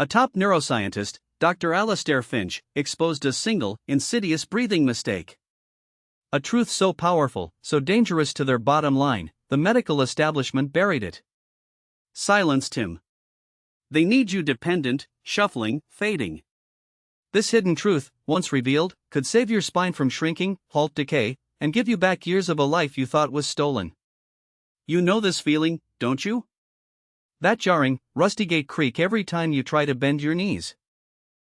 A top neuroscientist, Dr. Alastair Finch, exposed a single, insidious breathing mistake. A truth so powerful, so dangerous to their bottom line, the medical establishment buried it. Silenced him. They need you dependent, shuffling, fading. This hidden truth, once revealed, could save your spine from shrinking, halt decay, and give you back years of a life you thought was stolen. You know this feeling, don't you? That jarring, rusty gate creak every time you try to bend your knees.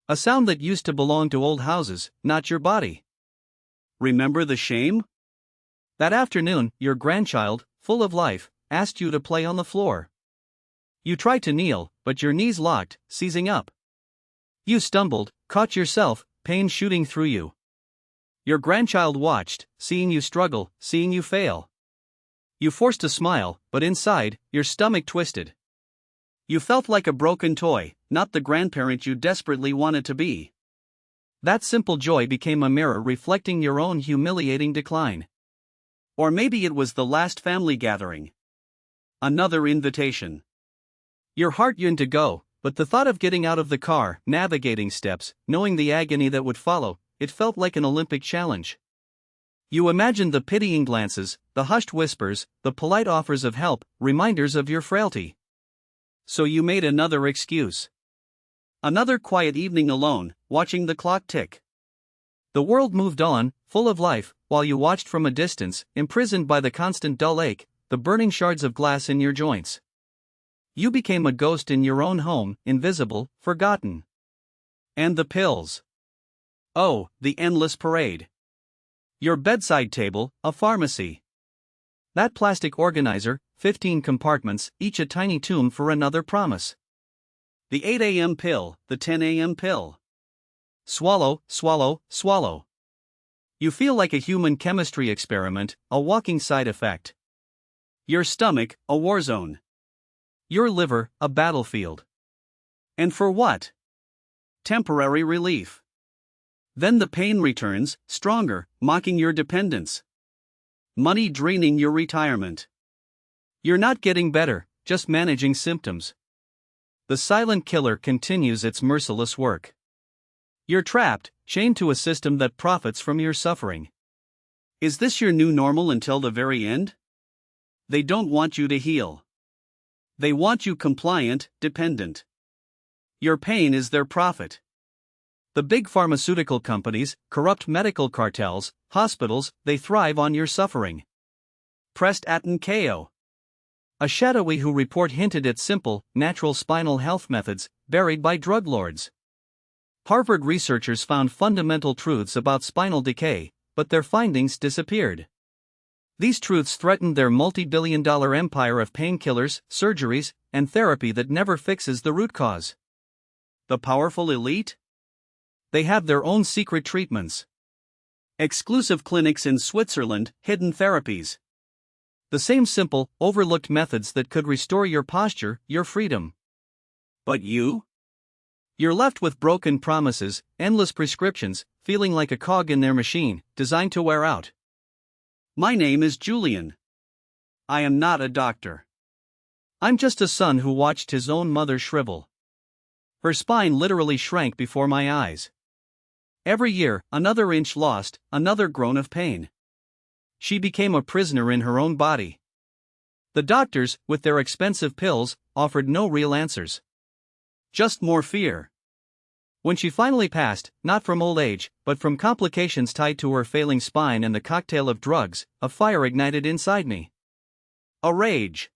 A sound that used to belong to old houses, not your body. Remember the shame? That afternoon, your grandchild, full of life, asked you to play on the floor. You tried to kneel, but your knees locked, seizing up. You stumbled, caught yourself, pain shooting through you. Your grandchild watched, seeing you struggle, seeing you fail. You forced a smile, but inside, your stomach twisted. You felt like a broken toy, not the grandparent you desperately wanted to be. That simple joy became a mirror reflecting your own humiliating decline. Or maybe it was the last family gathering. Another invitation. Your heart yearned to go, but the thought of getting out of the car, navigating steps, knowing the agony that would follow, it felt like an Olympic challenge. You imagined the pitying glances, the hushed whispers, the polite offers of help, reminders of your frailty. So you made another excuse. Another quiet evening alone, watching the clock tick. The world moved on, full of life, while you watched from a distance, imprisoned by the constant dull ache, the burning shards of glass in your joints. You became a ghost in your own home, invisible, forgotten. And the pills. Oh, the endless parade. Your bedside table, a pharmacy. That plastic organizer, 15 compartments, each a tiny tomb for another promise. The 8 a.m. pill, the 10 a.m. pill. Swallow, swallow, swallow. You feel like a human chemistry experiment, a walking side effect. Your stomach, a war zone. Your liver, a battlefield. And for what? Temporary relief. Then the pain returns, stronger, mocking your dependence. Money draining your retirement. You're not getting better, just managing symptoms. The silent killer continues its merciless work. You're trapped, chained to a system that profits from your suffering. Is this your new normal until the very end? They don't want you to heal. They want you compliant, dependent. Your pain is their profit. The big pharmaceutical companies, corrupt medical cartels, hospitals, they thrive on your suffering. Pressed Aten KO. A shadowy who report hinted at simple, natural spinal health methods, buried by drug lords. Harvard researchers found fundamental truths about spinal decay, but their findings disappeared. These truths threatened their multi-billion-dollar empire of painkillers, surgeries, and therapy that never fixes the root cause. The powerful elite? They have their own secret treatments. Exclusive clinics in Switzerland, hidden therapies. The same simple, overlooked methods that could restore your posture, your freedom. But you? You're left with broken promises, endless prescriptions, feeling like a cog in their machine, designed to wear out. My name is Julian. I am not a doctor. I'm just a son who watched his own mother shrivel. Her spine literally shrank before my eyes. Every year, another inch lost, another groan of pain. She became a prisoner in her own body. The doctors, with their expensive pills, offered no real answers. Just more fear. When she finally passed, not from old age, but from complications tied to her failing spine and the cocktail of drugs, a fire ignited inside me. A rage.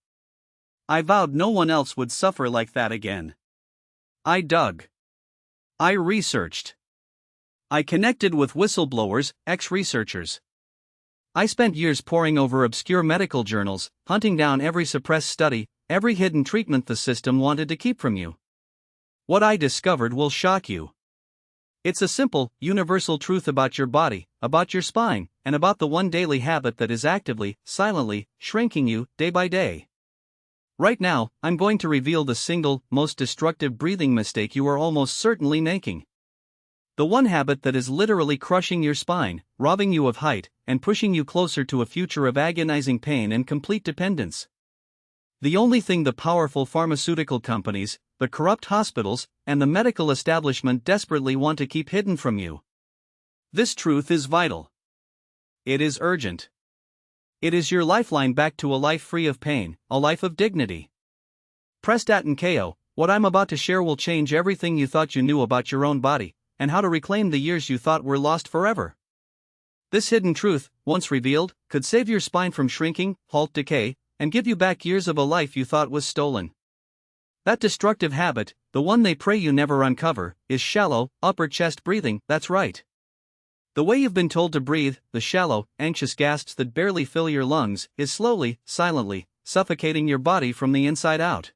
I vowed no one else would suffer like that again. I dug. I researched. I connected with whistleblowers, ex-researchers. I spent years poring over obscure medical journals, hunting down every suppressed study, every hidden treatment the system wanted to keep from you. What I discovered will shock you. It's a simple, universal truth about your body, about your spine, and about the one daily habit that is actively, silently, shrinking you, day by day. Right now, I'm going to reveal the single, most destructive breathing mistake you are almost certainly making. The one habit that is literally crushing your spine, robbing you of height, and pushing you closer to a future of agonizing pain and complete dependence. The only thing the powerful pharmaceutical companies, the corrupt hospitals, and the medical establishment desperately want to keep hidden from you. This truth is vital. It is urgent. It is your lifeline back to a life free of pain, a life of dignity. Prestat and KO, what I'm about to share will change everything you thought you knew about your own body, and how to reclaim the years you thought were lost forever. This hidden truth, once revealed, could save your spine from shrinking, halt decay, and give you back years of a life you thought was stolen. That destructive habit, the one they pray you never uncover, is shallow, upper chest breathing. That's right. The way you've been told to breathe, the shallow, anxious gasps that barely fill your lungs, is slowly, silently, suffocating your body from the inside out.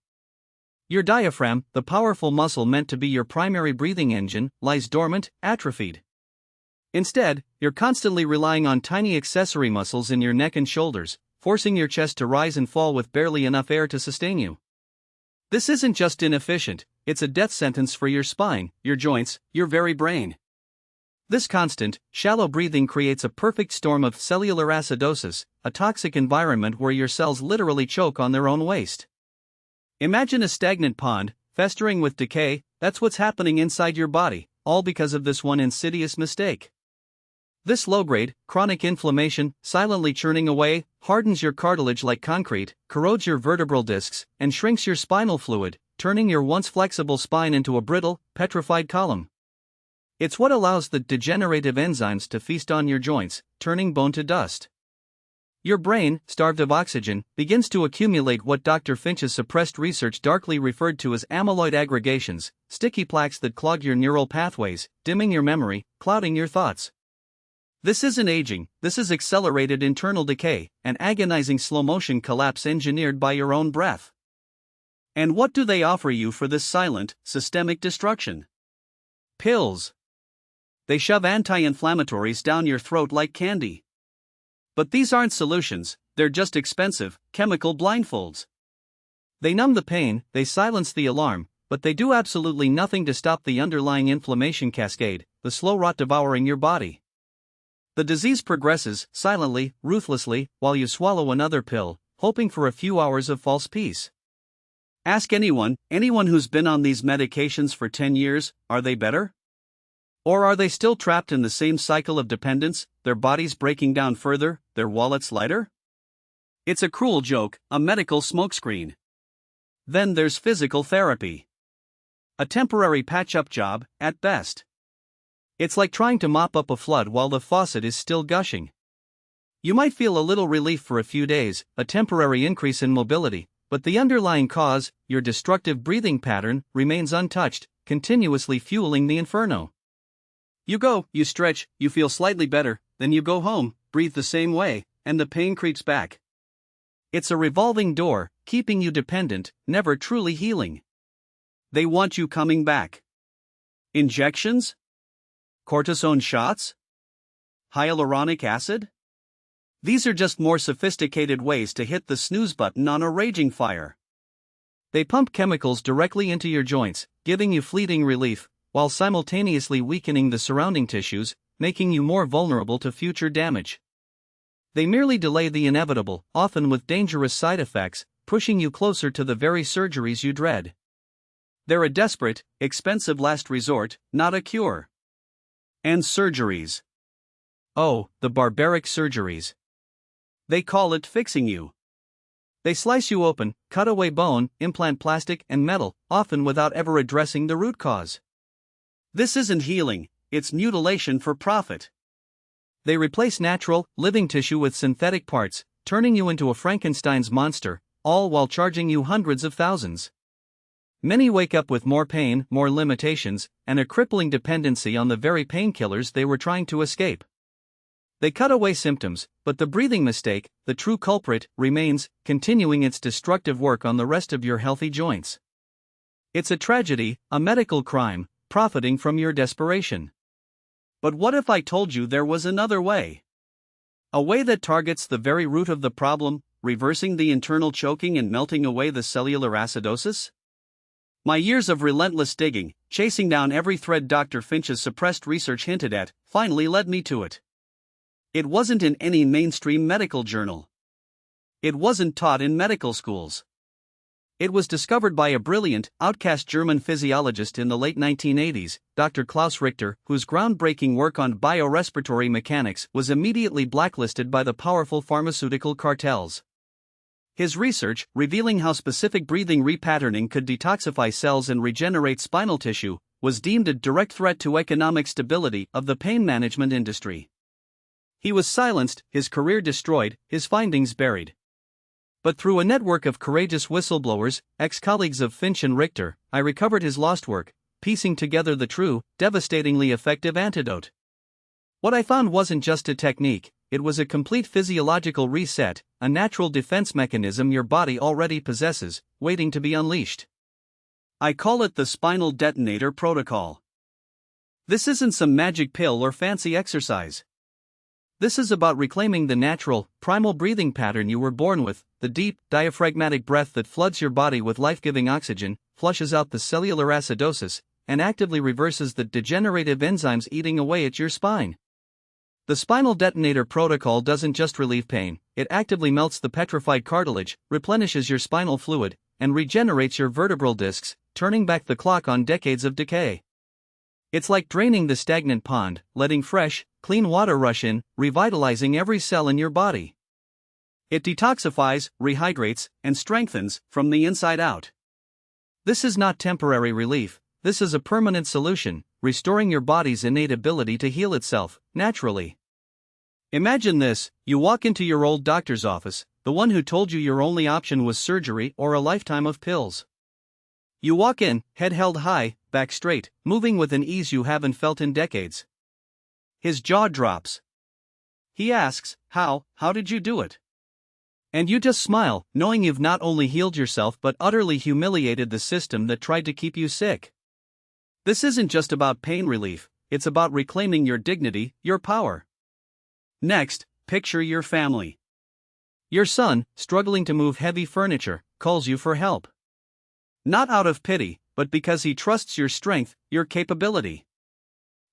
Your diaphragm, the powerful muscle meant to be your primary breathing engine, lies dormant, atrophied. Instead, you're constantly relying on tiny accessory muscles in your neck and shoulders, forcing your chest to rise and fall with barely enough air to sustain you. This isn't just inefficient, it's a death sentence for your spine, your joints, your very brain. This constant, shallow breathing creates a perfect storm of cellular acidosis, a toxic environment where your cells literally choke on their own waste. Imagine a stagnant pond, festering with decay. That's what's happening inside your body, all because of this one insidious mistake. This low-grade, chronic inflammation, silently churning away, hardens your cartilage like concrete, corrodes your vertebral discs, and shrinks your spinal fluid, turning your once flexible spine into a brittle, petrified column. It's what allows the degenerative enzymes to feast on your joints, turning bone to dust. Your brain, starved of oxygen, begins to accumulate what Dr. Finch's suppressed research darkly referred to as amyloid aggregations, sticky plaques that clog your neural pathways, dimming your memory, clouding your thoughts. This isn't aging, this is accelerated internal decay, an agonizing slow-motion collapse engineered by your own breath. And what do they offer you for this silent, systemic destruction? Pills. They shove anti-inflammatories down your throat like candy. But these aren't solutions, they're just expensive, chemical blindfolds. They numb the pain, they silence the alarm, but they do absolutely nothing to stop the underlying inflammation cascade, the slow rot devouring your body. The disease progresses, silently, ruthlessly, while you swallow another pill, hoping for a few hours of false peace. Ask anyone who's been on these medications for 10 years, are they better? Or are they still trapped in the same cycle of dependence, their bodies breaking down further, their wallets lighter? It's a cruel joke, a medical smokescreen. Then there's physical therapy. A temporary patch-up job, at best. It's like trying to mop up a flood while the faucet is still gushing. You might feel a little relief for a few days, a temporary increase in mobility, but the underlying cause, your destructive breathing pattern, remains untouched, continuously fueling the inferno. You go, you stretch, you feel slightly better, then you go home, breathe the same way, and the pain creeps back. It's a revolving door, keeping you dependent, never truly healing. They want you coming back. Injections? Cortisone shots? Hyaluronic acid? These are just more sophisticated ways to hit the snooze button on a raging fire. They pump chemicals directly into your joints, giving you fleeting relief, while simultaneously weakening the surrounding tissues, making you more vulnerable to future damage. They merely delay the inevitable, often with dangerous side effects, pushing you closer to the very surgeries you dread. They're a desperate, expensive last resort, not a cure. And surgeries. Oh, the barbaric surgeries. They call it fixing you. They slice you open, cut away bone, implant plastic and metal, often without ever addressing the root cause. This isn't healing, it's mutilation for profit. They replace natural, living tissue with synthetic parts, turning you into a Frankenstein's monster, all while charging you hundreds of thousands. Many wake up with more pain, more limitations, and a crippling dependency on the very painkillers they were trying to escape. They cut away symptoms, but the breathing mistake, the true culprit, remains, continuing its destructive work on the rest of your healthy joints. It's a tragedy, a medical crime, profiting from your desperation. But what if I told you there was another way? A way that targets the very root of the problem, reversing the internal choking and melting away the cellular acidosis? My years of relentless digging, chasing down every thread Dr. Finch's suppressed research hinted at, finally led me to it. It wasn't in any mainstream medical journal. It wasn't taught in medical schools. It was discovered by a brilliant, outcast German physiologist in the late 1980s, Dr. Klaus Richter, whose groundbreaking work on biorespiratory mechanics was immediately blacklisted by the powerful pharmaceutical cartels. His research, revealing how specific breathing repatterning could detoxify cells and regenerate spinal tissue, was deemed a direct threat to economic stability of the pain management industry. He was silenced, his career destroyed, his findings buried. But through a network of courageous whistleblowers, ex-colleagues of Finch and Richter, I recovered his lost work, piecing together the true, devastatingly effective antidote. What I found wasn't just a technique, it was a complete physiological reset, a natural defense mechanism your body already possesses, waiting to be unleashed. I call it the Spinal Detonator Protocol. This isn't some magic pill or fancy exercise. This is about reclaiming the natural, primal breathing pattern you were born with, the deep, diaphragmatic breath that floods your body with life-giving oxygen, flushes out the cellular acidosis, and actively reverses the degenerative enzymes eating away at your spine. The Spinal Detonator Protocol doesn't just relieve pain, it actively melts the petrified cartilage, replenishes your spinal fluid, and regenerates your vertebral discs, turning back the clock on decades of decay. It's like draining the stagnant pond, letting fresh, clean water rush in, revitalizing every cell in your body. It detoxifies, rehydrates, and strengthens from the inside out. This is not temporary relief, this is a permanent solution, restoring your body's innate ability to heal itself, naturally. Imagine this: you walk into your old doctor's office, the one who told you your only option was surgery or a lifetime of pills. You walk in, head held high, back straight, moving with an ease you haven't felt in decades. His jaw drops. He asks, how did you do it? And you just smile, knowing you've not only healed yourself but utterly humiliated the system that tried to keep you sick. This isn't just about pain relief, it's about reclaiming your dignity, your power. Next, picture your family. Your son, struggling to move heavy furniture, calls you for help. Not out of pity, but because he trusts your strength, your capability.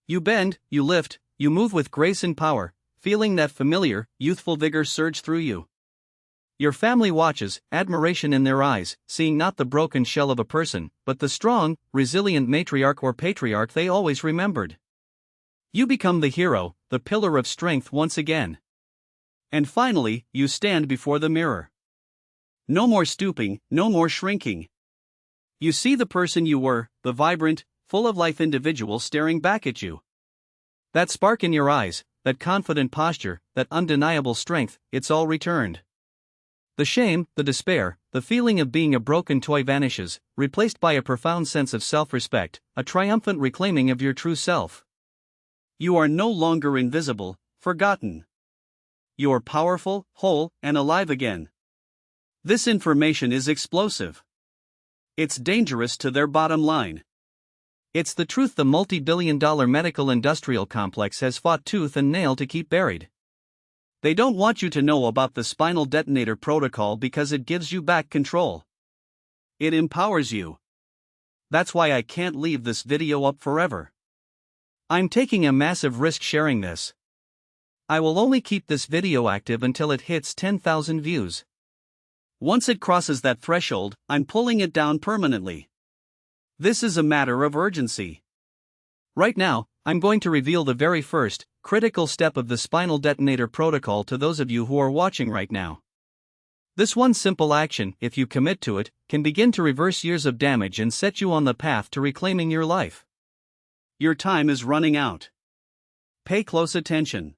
You bend, you lift, you move with grace and power, feeling that familiar, youthful vigor surge through you. Your family watches, admiration in their eyes, seeing not the broken shell of a person, but the strong, resilient matriarch or patriarch they always remembered. You become the hero, the pillar of strength once again. And finally, you stand before the mirror. No more stooping, no more shrinking. You see the person you were, the vibrant, full-of-life individual staring back at you. That spark in your eyes, that confident posture, that undeniable strength, it's all returned. The shame, the despair, the feeling of being a broken toy vanishes, replaced by a profound sense of self-respect, a triumphant reclaiming of your true self. You are no longer invisible, forgotten. You're powerful, whole, and alive again. This information is explosive. It's dangerous to their bottom line. It's the truth the multi-billion-dollar medical industrial complex has fought tooth and nail to keep buried. They don't want you to know about the Spinal Detonator Protocol because it gives you back control. It empowers you. That's why I can't leave this video up forever. I'm taking a massive risk sharing this. I will only keep this video active until it hits 10,000 views. Once it crosses that threshold, I'm pulling it down permanently. This is a matter of urgency. Right now, I'm going to reveal the very first, critical step of the Spinal Detonator Protocol to those of you who are watching right now. This one simple action, if you commit to it, can begin to reverse years of damage and set you on the path to reclaiming your life. Your time is running out. Pay close attention.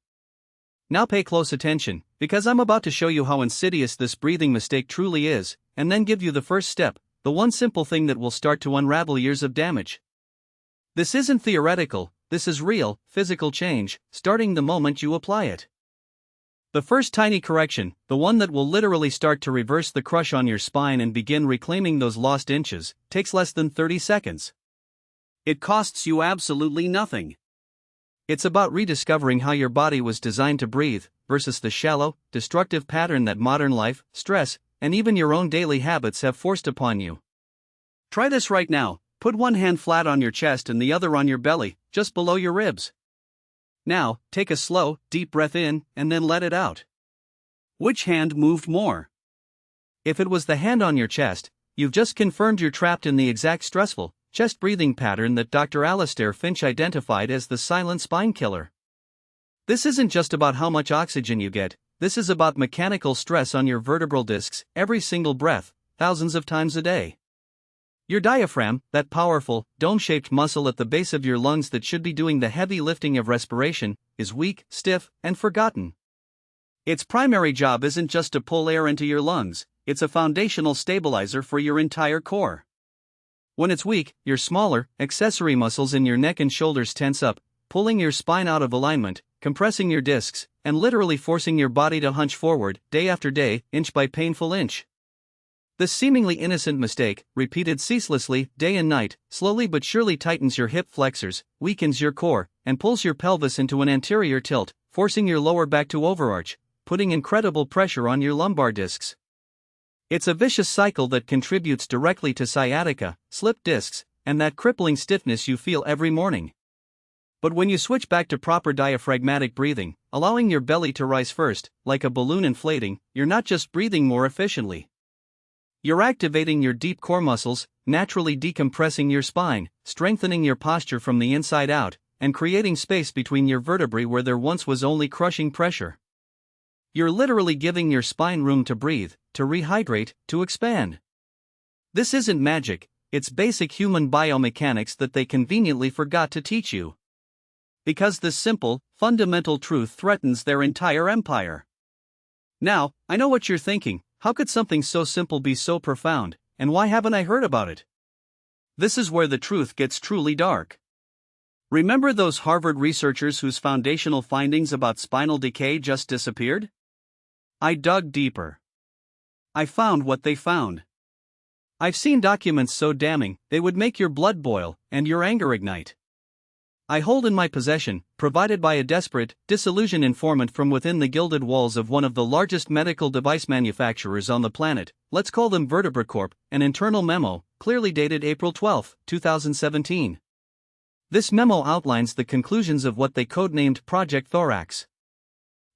Now pay close attention, because I'm about to show you how insidious this breathing mistake truly is, and then give you the first step, the one simple thing that will start to unravel years of damage. This isn't theoretical, this is real, physical change, starting the moment you apply it. The first tiny correction, the one that will literally start to reverse the crush on your spine and begin reclaiming those lost inches, takes less than 30 seconds. It costs you absolutely nothing. It's about rediscovering how your body was designed to breathe, versus the shallow, destructive pattern that modern life, stress, and even your own daily habits have forced upon you. Try this right now. Put one hand flat on your chest and the other on your belly, just below your ribs. Now, take a slow, deep breath in, and then let it out. Which hand moved more? If it was the hand on your chest, You've just confirmed you're trapped in the exact stressful, chest breathing pattern that Dr. Alastair Finch identified as the silent spine killer. This isn't just about how much oxygen you get, this is about mechanical stress on your vertebral discs every single breath, thousands of times a day. Your diaphragm, that powerful, dome-shaped muscle at the base of your lungs that should be doing the heavy lifting of respiration, is weak, stiff, and forgotten. Its primary job isn't just to pull air into your lungs, it's a foundational stabilizer for your entire core. When it's weak, your smaller, accessory muscles in your neck and shoulders tense up, pulling your spine out of alignment, compressing your discs, and literally forcing your body to hunch forward, day after day, inch by painful inch. This seemingly innocent mistake, repeated ceaselessly, day and night, slowly but surely tightens your hip flexors, weakens your core, and pulls your pelvis into an anterior tilt, forcing your lower back to overarch, putting incredible pressure on your lumbar discs. It's a vicious cycle that contributes directly to sciatica, slipped discs, and that crippling stiffness you feel every morning. But when you switch back to proper diaphragmatic breathing, allowing your belly to rise first, like a balloon inflating, you're not just breathing more efficiently. You're activating your deep core muscles, naturally decompressing your spine, strengthening your posture from the inside out, and creating space between your vertebrae where there once was only crushing pressure. You're literally giving your spine room to breathe, to rehydrate, to expand. This isn't magic, it's basic human biomechanics that they conveniently forgot to teach you. Because this simple, fundamental truth threatens their entire empire. Now, I know what you're thinking. How could something so simple be so profound, and why haven't I heard about it? This is where the truth gets truly dark. Remember those Harvard researchers whose foundational findings about spinal decay just disappeared? I dug deeper. I found what they found. I've seen documents so damning, they would make your blood boil, and your anger ignite. I hold in my possession, provided by a desperate, disillusioned informant from within the gilded walls of one of the largest medical device manufacturers on the planet, let's call them Vertebra Corp, an internal memo, clearly dated April 12, 2017. This memo outlines the conclusions of what they codenamed Project Thorax.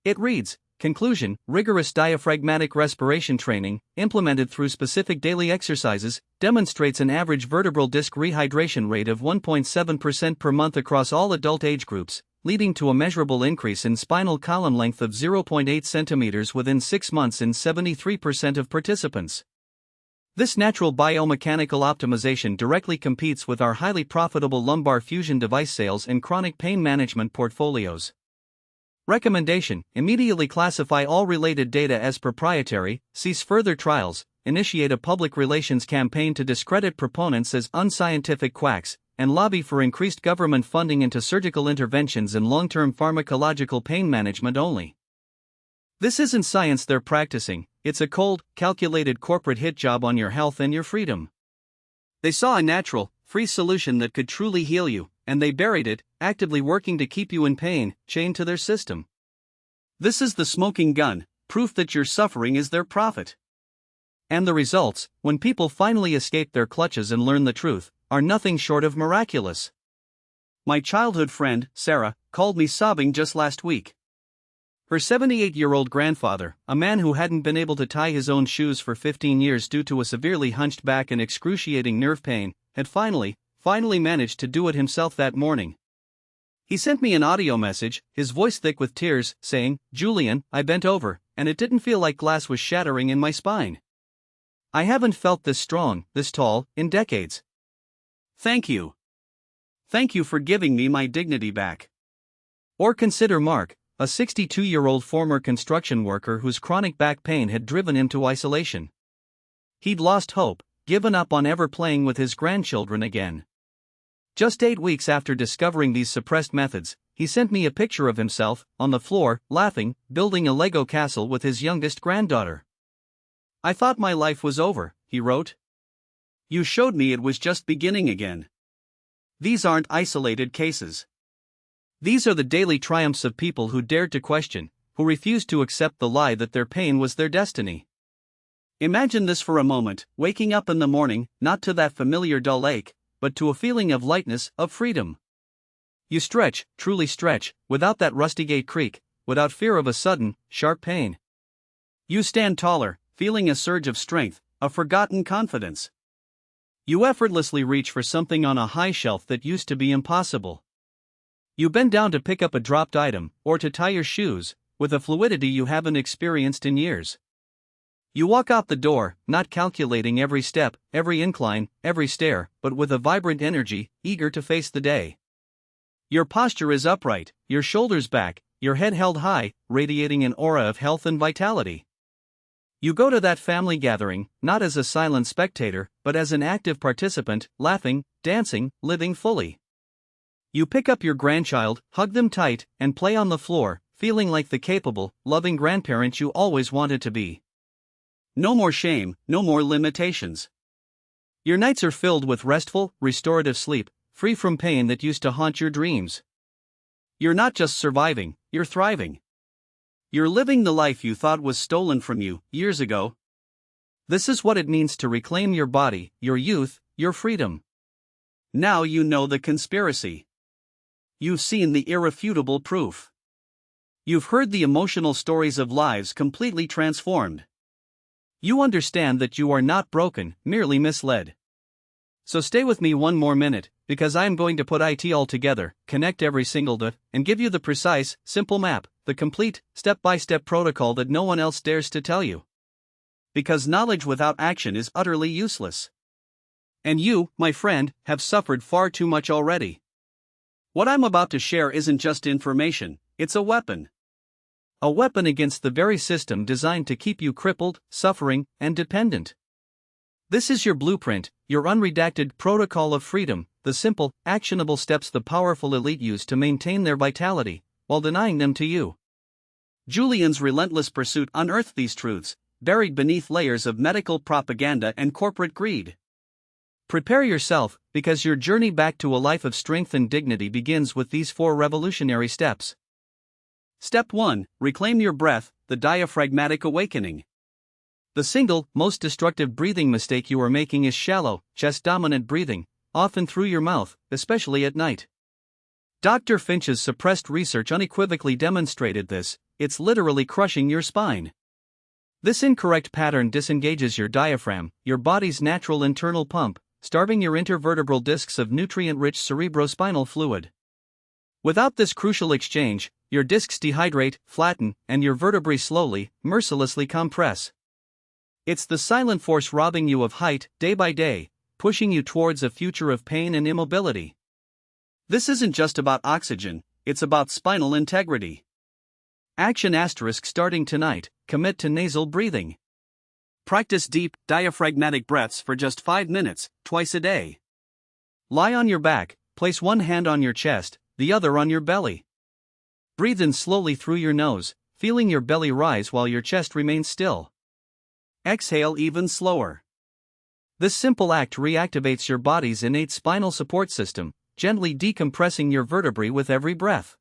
It reads, Conclusion: rigorous diaphragmatic respiration training, implemented through specific daily exercises, demonstrates an average vertebral disc rehydration rate of 1.7% per month across all adult age groups, leading to a measurable increase in spinal column length of 0.8 centimeters within 6 months in 73% of participants. This natural biomechanical optimization directly competes with our highly profitable lumbar fusion device sales and chronic pain management portfolios. Recommendation: immediately classify all related data as proprietary, cease further trials, initiate a public relations campaign to discredit proponents as unscientific quacks, and lobby for increased government funding into surgical interventions and long-term pharmacological pain management only. This isn't science they're practicing, it's a cold, calculated corporate hit job on your health and your freedom. They saw a natural, free solution that could truly heal you, and they buried it, actively working to keep you in pain, chained to their system. This is the smoking gun, proof that your suffering is their profit. And the results, when people finally escape their clutches and learn the truth, are nothing short of miraculous. My childhood friend, Sarah, called me sobbing just last week. Her 78-year-old grandfather, a man who hadn't been able to tie his own shoes for 15 years due to a severely hunched back and excruciating nerve pain, had finally managed to do it himself that morning. He sent me an audio message, his voice thick with tears, saying, "Julian, I bent over, and it didn't feel like glass was shattering in my spine. I haven't felt this strong, this tall, in decades. Thank you. Thank you for giving me my dignity back." Or consider Mark, a 62-year-old former construction worker whose chronic back pain had driven him to isolation. He'd lost hope, given up on ever playing with his grandchildren again. Just 8 weeks after discovering these suppressed methods, he sent me a picture of himself, on the floor, laughing, building a Lego castle with his youngest granddaughter. "I thought my life was over," he wrote. "You showed me it was just beginning again." These aren't isolated cases. These are the daily triumphs of people who dared to question, who refused to accept the lie that their pain was their destiny. Imagine this for a moment, waking up in the morning, not to that familiar dull ache, but to a feeling of lightness, of freedom. You stretch, truly stretch, without that rusty gate creak, without fear of a sudden, sharp pain. You stand taller, feeling a surge of strength, a forgotten confidence. You effortlessly reach for something on a high shelf that used to be impossible. You bend down to pick up a dropped item, or to tie your shoes, with a fluidity you haven't experienced in years. You walk out the door, not calculating every step, every incline, every stair, but with a vibrant energy, eager to face the day. Your posture is upright, your shoulders back, your head held high, radiating an aura of health and vitality. You go to that family gathering, not as a silent spectator, but as an active participant, laughing, dancing, living fully. You pick up your grandchild, hug them tight, and play on the floor, feeling like the capable, loving grandparent you always wanted to be. No more shame, no more limitations. Your nights are filled with restful, restorative sleep, free from pain that used to haunt your dreams. You're not just surviving, you're thriving. You're living the life you thought was stolen from you years ago. This is what it means to reclaim your body, your youth, your freedom. Now you know the conspiracy. You've seen the irrefutable proof. You've heard the emotional stories of lives completely transformed. You understand that you are not broken, merely misled. So stay with me one more minute, because I am going to put it all together, connect every single dot, and give you the precise, simple map, the complete, step-by-step protocol that no one else dares to tell you. Because knowledge without action is utterly useless. And you, my friend, have suffered far too much already. What I'm about to share isn't just information, it's a weapon. A weapon against the very system designed to keep you crippled, suffering, and dependent. This is your blueprint, your unredacted protocol of freedom, the simple, actionable steps the powerful elite use to maintain their vitality, while denying them to you. Julian's relentless pursuit unearthed these truths, buried beneath layers of medical propaganda and corporate greed. Prepare yourself, because your journey back to a life of strength and dignity begins with these 4 revolutionary steps. Step 1. Reclaim your breath, the diaphragmatic awakening. The single, most destructive breathing mistake you are making is shallow, chest-dominant breathing, often through your mouth, especially at night. Dr. Finch's suppressed research unequivocally demonstrated this, it's literally crushing your spine. This incorrect pattern disengages your diaphragm, your body's natural internal pump, starving your intervertebral discs of nutrient-rich cerebrospinal fluid. Without this crucial exchange, your discs dehydrate, flatten, and your vertebrae slowly, mercilessly compress. It's the silent force robbing you of height, day by day, pushing you towards a future of pain and immobility. This isn't just about oxygen, it's about spinal integrity. Action * starting tonight, commit to nasal breathing. Practice deep, diaphragmatic breaths for just 5 minutes, twice a day. Lie on your back, place one hand on your chest, the other on your belly. Breathe in slowly through your nose, feeling your belly rise while your chest remains still. Exhale even slower. This simple act reactivates your body's innate spinal support system, gently decompressing your vertebrae with every breath.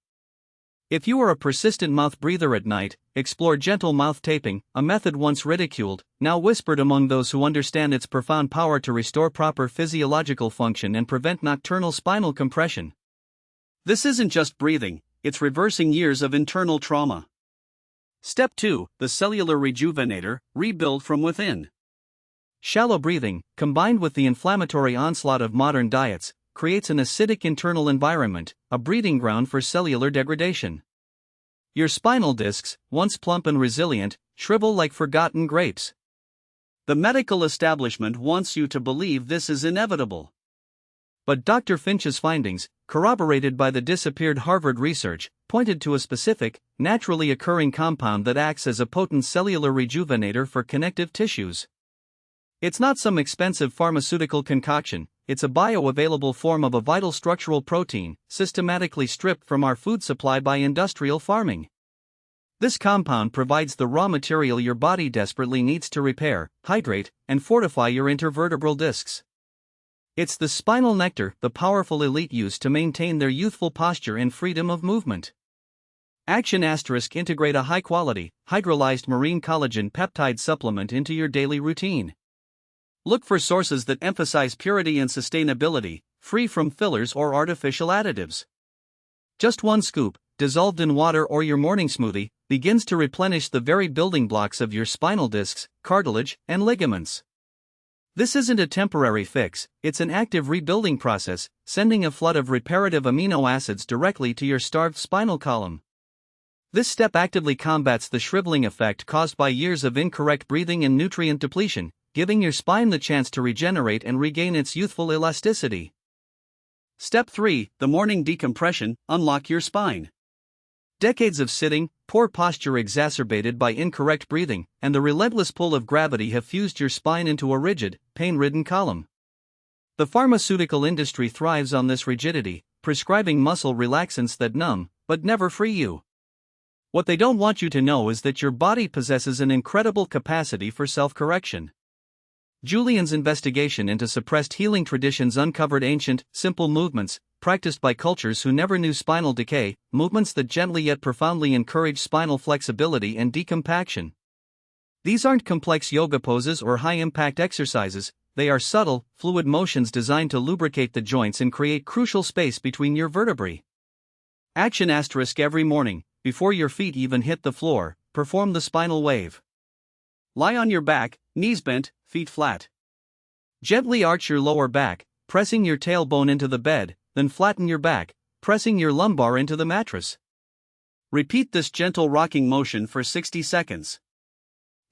If you are a persistent mouth breather at night, explore gentle mouth taping, a method once ridiculed, now whispered among those who understand its profound power to restore proper physiological function and prevent nocturnal spinal compression. This isn't just breathing, it's reversing years of internal trauma. Step 2. The cellular rejuvenator, rebuild from within. Shallow breathing, combined with the inflammatory onslaught of modern diets, creates an acidic internal environment, a breeding ground for cellular degradation. Your spinal discs, once plump and resilient, shrivel like forgotten grapes. The medical establishment wants you to believe this is inevitable. But Dr. Finch's findings, corroborated by the disappeared Harvard research, pointed to a specific, naturally occurring compound that acts as a potent cellular rejuvenator for connective tissues. It's not some expensive pharmaceutical concoction, it's a bioavailable form of a vital structural protein, systematically stripped from our food supply by industrial farming. This compound provides the raw material your body desperately needs to repair, hydrate, and fortify your intervertebral discs. It's the spinal nectar the powerful elite use to maintain their youthful posture and freedom of movement. Action * integrate a high-quality, hydrolyzed marine collagen peptide supplement into your daily routine. Look for sources that emphasize purity and sustainability, free from fillers or artificial additives. Just 1 scoop, dissolved in water or your morning smoothie, begins to replenish the very building blocks of your spinal discs, cartilage, and ligaments. This isn't a temporary fix, it's an active rebuilding process, sending a flood of reparative amino acids directly to your starved spinal column. This step actively combats the shriveling effect caused by years of incorrect breathing and nutrient depletion, giving your spine the chance to regenerate and regain its youthful elasticity. Step 3. The morning decompression. Unlock your spine. Decades of sitting, poor posture exacerbated by incorrect breathing, and the relentless pull of gravity have fused your spine into a rigid, pain-ridden column. The pharmaceutical industry thrives on this rigidity, prescribing muscle relaxants that numb, but never free you. What they don't want you to know is that your body possesses an incredible capacity for self-correction. Julian's investigation into suppressed healing traditions uncovered ancient, simple movements, practiced by cultures who never knew spinal decay, movements that gently yet profoundly encourage spinal flexibility and decompaction. These aren't complex yoga poses or high-impact exercises, they are subtle, fluid motions designed to lubricate the joints and create crucial space between your vertebrae. Action ** every morning, before your feet even hit the floor, perform the spinal wave. Lie on your back, knees bent, feet flat. Gently arch your lower back, pressing your tailbone into the bed, then flatten your back, pressing your lumbar into the mattress. Repeat this gentle rocking motion for 60 seconds.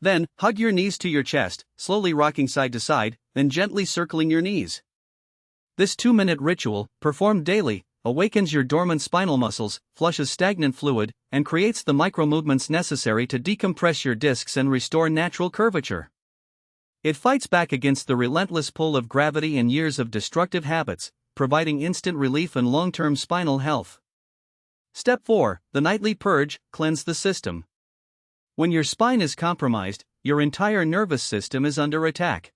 Then, hug your knees to your chest, slowly rocking side to side, then gently circling your knees. This 2-minute ritual, performed daily, awakens your dormant spinal muscles, flushes stagnant fluid, and creates the micro-movements necessary to decompress your discs and restore natural curvature. It fights back against the relentless pull of gravity and years of destructive habits, providing instant relief and long-term spinal health. Step 4. The nightly purge. Cleanse the system. When your spine is compromised, your entire nervous system is under attack.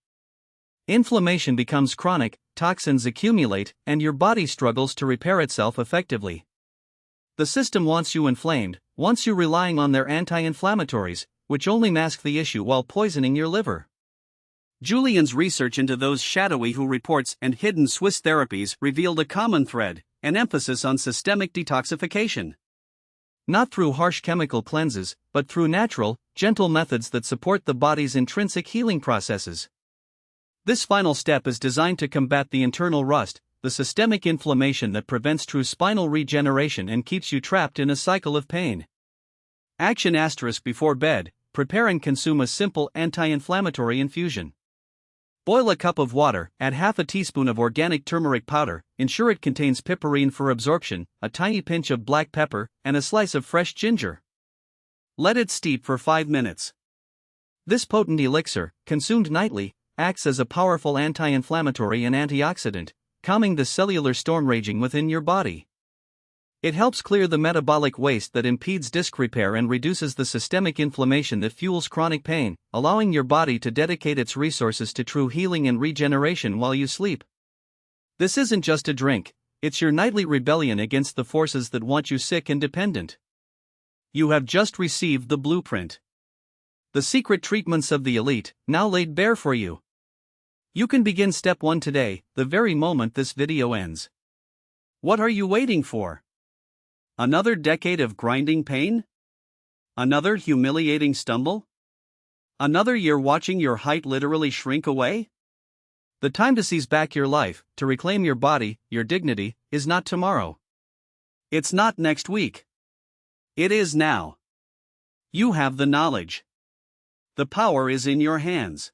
Inflammation becomes chronic, toxins accumulate, and your body struggles to repair itself effectively. The system wants you inflamed, wants you relying on their anti-inflammatories, which only mask the issue while poisoning your liver. Julian's research into those shadowy WHO reports and hidden Swiss therapies revealed a common thread, an emphasis on systemic detoxification. Not through harsh chemical cleanses, but through natural, gentle methods that support the body's intrinsic healing processes. This final step is designed to combat the internal rust, the systemic inflammation that prevents true spinal regeneration and keeps you trapped in a cycle of pain. Action * before bed. Prepare and consume a simple anti-inflammatory infusion. Boil a cup of water, add half a teaspoon of organic turmeric powder, ensure it contains piperine for absorption, a tiny pinch of black pepper, and a slice of fresh ginger. Let it steep for 5 minutes. This potent elixir, consumed nightly, acts as a powerful anti-inflammatory and antioxidant, calming the cellular storm raging within your body. It helps clear the metabolic waste that impedes disc repair and reduces the systemic inflammation that fuels chronic pain, allowing your body to dedicate its resources to true healing and regeneration while you sleep. This isn't just a drink, it's your nightly rebellion against the forces that want you sick and dependent. You have just received the blueprint. The secret treatments of the elite, now laid bare for you. You can begin step 1 today, the very moment this video ends. What are you waiting for? Another decade of grinding pain? Another humiliating stumble? Another year watching your height literally shrink away? The time to seize back your life, to reclaim your body, your dignity, is not tomorrow. It's not next week. It is now. You have the knowledge. The power is in your hands.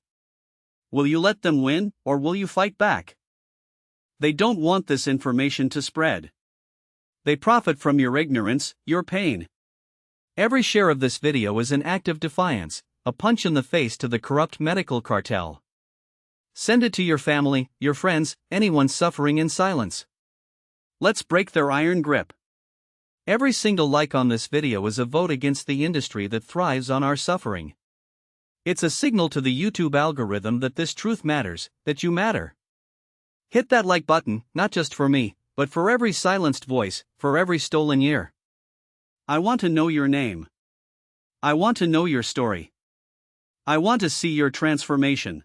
Will you let them win, or will you fight back? They don't want this information to spread. They profit from your ignorance, your pain. Every share of this video is an act of defiance, a punch in the face to the corrupt medical cartel. Send it to your family, your friends, anyone suffering in silence. Let's break their iron grip. Every single like on this video is a vote against the industry that thrives on our suffering. It's a signal to the YouTube algorithm that this truth matters, that you matter. Hit that like button, not just for me, but for every silenced voice, for every stolen year. I want to know your name. I want to know your story. I want to see your transformation.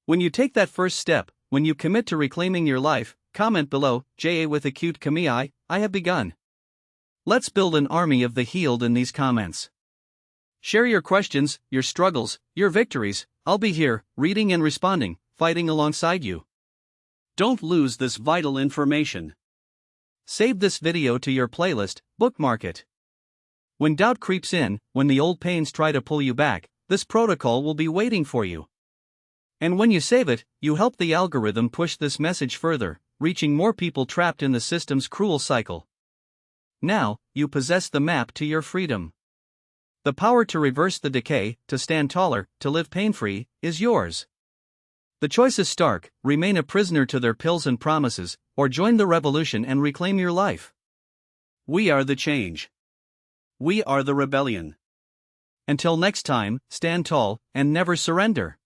When you take that first step, when you commit to reclaiming your life, comment below, JA with a cute Kamiai, I have begun. Let's build an army of the healed in these comments. Share your questions, your struggles, your victories. I'll be here, reading and responding, fighting alongside you. Don't lose this vital information. Save this video to your playlist, bookmark it. When doubt creeps in, when the old pains try to pull you back, this protocol will be waiting for you. And when you save it, you help the algorithm push this message further, reaching more people trapped in the system's cruel cycle. Now, you possess the map to your freedom. The power to reverse the decay, to stand taller, to live pain-free, is yours. The choice is stark: remain a prisoner to their pills and promises, or join the revolution and reclaim your life. We are the change. We are the rebellion. Until next time, stand tall and never surrender.